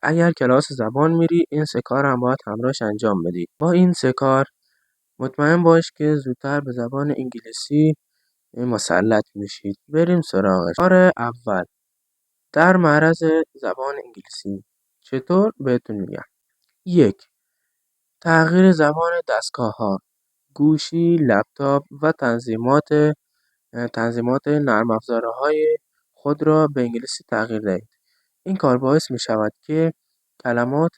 اگر کلاس زبان میری این 3 کار هم باید همراهش انجام بدی. با این 3 کار مطمئن باش که زودتر به زبان انگلیسی مسلط میشید. بریم سراغش. کار اول در معرض زبان انگلیسی چطور بهتون میگم. 1. تغییر زمان دستگاه‌ها، گوشی، لپتاپ و تنظیمات نرم افزارهای خود را به انگلیسی تغییر دهید. این کار باعث می‌شود که کلمات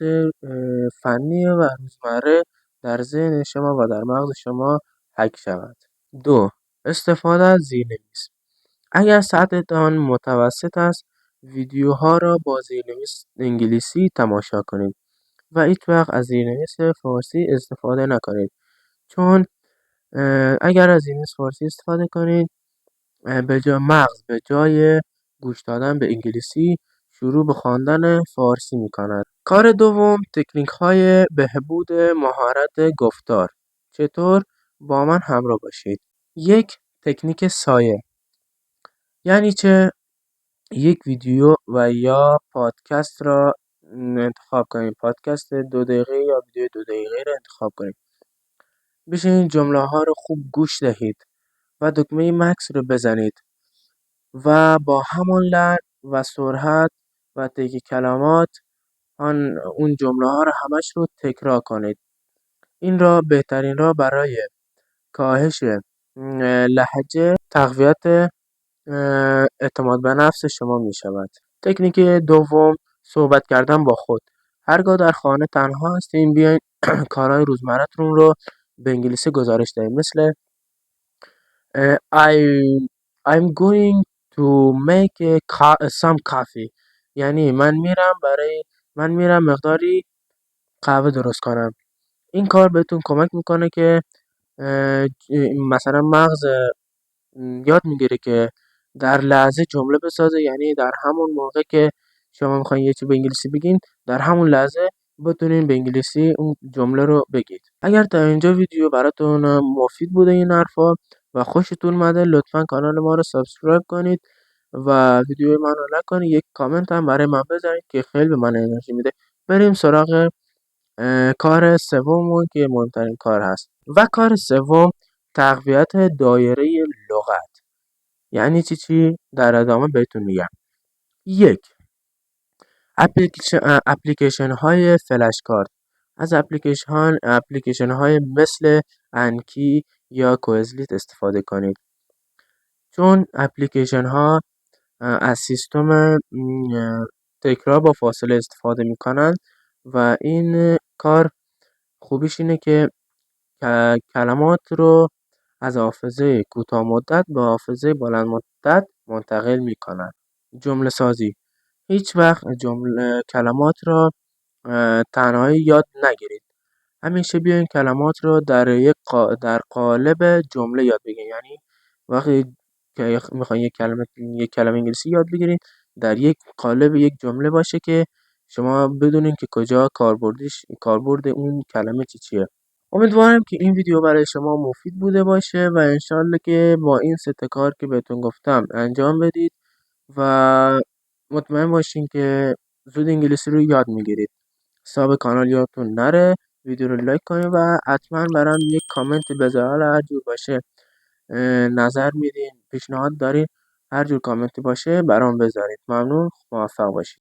فنی و روزمره در ذهن شما و در مغز شما حک شود. 2. استفاده از زیرنویس. اگر سطحتان متوسط است، ویدیوها را با زیرنویس انگلیسی تماشا کنید و هیچ‌وقت از زیرنویس فارسی استفاده نکنید. چون اگر از زیرنویس فارسی استفاده کنید، به جای گوش دادن به انگلیسی شروع به خواندن فارسی می‌کند. کار دوم، تکنیک‌های بهبود مهارت گفتار. چطور؟ با من همراه باشید. 1. تکنیک سایه. یعنی چه؟ یک ویدیو و یا پادکست را انتخاب کنید. پادکست 2 دقیقه یا ویدیو 2 دقیقه را انتخاب کنید. بشینید جمله‌ها رو خوب گوش دهید و دکمه مکس رو بزنید و با همان لحن و سرعت و طی کلمات اون جمله‌ها رو همش رو تکرار کنید. این بهترین راه برای کاهش لهجه، تقویت اعتماد به نفس شما می‌شود. تکنیک دوم، صحبت کردن با خود. هرگاه در خانه تنها هستین بیاین کارهای روزمره‌تون رو به انگلیسی گزارش دهید. مثل اه، I I'm going to make some coffee. یعنی من میرم مقداری قهوه درست کنم. این کار بهتون کمک میکنه که مثلا مغز یاد میگیره که در لحظه جمله بسازه، یعنی در همون موقع که شما میخواین یه چی به انگلیسی بگین در همون لحظه بتونین به انگلیسی اون جمله رو بگید. اگر تا اینجا ویدیو براتون مفید بوده این حرفا و خوشتون اومده، لطفا کانال ما رو سابسکرایب کنید و ویدیو من رو لایک کنید. یک کامنت هم برای من بذارید که خیلی به من انرژی میده. بریم سراغ کار سوممون که مهمترین کار هست. و کار سوم، تقویت دایره لغت. یعنی چی؟ در ادامه بهتون میگم. 1. اپلیکیشن های فلش کارت. از اپلیکیشن های مثل انکی یا کوئزلیت استفاده کنید. چون اپلیکیشن ها از سیستم تکرار با فاصله استفاده میکنند و این کار خوبیش اینه که کلمات رو از حافظه کوتاه مدت به حافظه بلند مدت منتقل میکنند. جمله سازی. هیچ وقت کلمات را تنهایی یاد نگیرید. همیشه بیاین کلمات رو در قالب جمله یاد بگیرید. یعنی وقتی که میخواین یک کلمه انگلیسی یاد بگیرید، در یک قالب یک جمله باشه که شما بدونین که کجا کاربرد اون کلمه چیه. امیدوارم که این ویدیو برای شما مفید بوده باشه و انشالله که با این 3 تا کار که بهتون گفتم انجام بدید و مطمئن باشین که زود انگلیسی رو یاد میگیرید. ساب کانال یادتون نره، ویدیو رو لایک کنید و حتما برام یک کامنت بذارید. حالا هر جور باشه، نظر میدین، پیشنهاد دارین، هر جور کامنتی باشه برام بذارید. ممنون، موفق باشید.